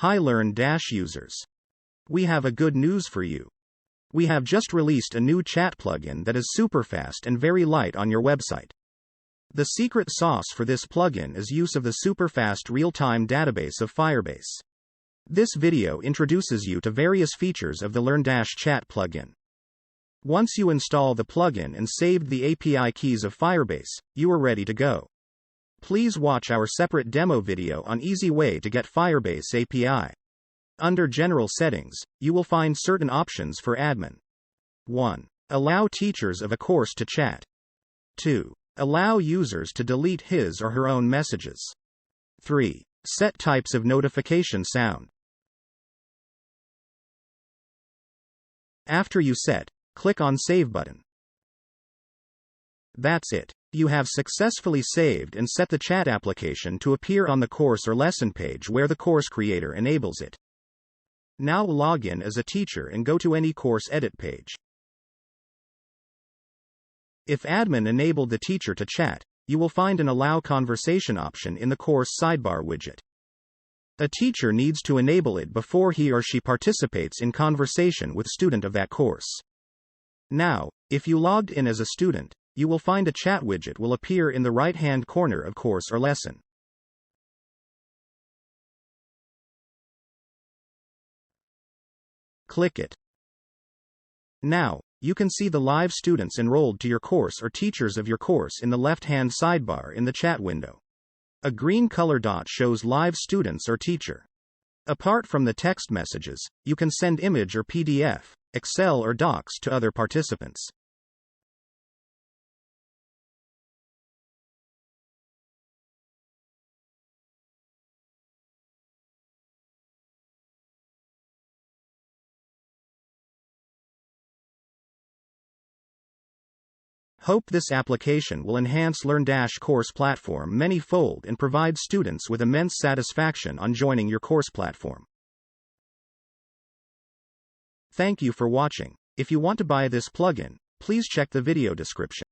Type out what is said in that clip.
Hi LearnDash users. We have a good news for you. We have just released a new chat plugin that is super fast and very light on your website. The secret sauce for this plugin is use of the super fast real-time database of Firebase. This video introduces you to various features of the LearnDash chat plugin. Once you install the plugin and saved the API keys of Firebase, you are ready to go. Please watch our separate demo video on easy way to get Firebase API. Under General Settings, you will find certain options for admin. 1. Allow teachers of a course to chat. 2. Allow users to delete his or her own messages. 3. Set types of notification sound. After you set, click on Save button. That's it. You have successfully saved and set the chat application to appear on the course or lesson page where the course creator enables it. Now log in as a teacher and go to any course edit page. If admin enabled the teacher to chat, you will find an Allow Conversation option in the course sidebar widget. A teacher needs to enable it before he or she participates in conversation with student of that course. Now, if you logged in as a student, you will find a chat widget will appear in the right-hand corner of course or lesson. Click it. Now, you can see the live students enrolled to your course or teachers of your course in the left-hand sidebar in the chat window. A green color dot shows live students or teacher. Apart from the text messages, you can send image or PDF, Excel or Docs to other participants. Hope this application will enhance LearnDash course platform many-fold and provide students with immense satisfaction on joining your course platform. Thank you for watching. If you want to buy this plugin, please check the video description.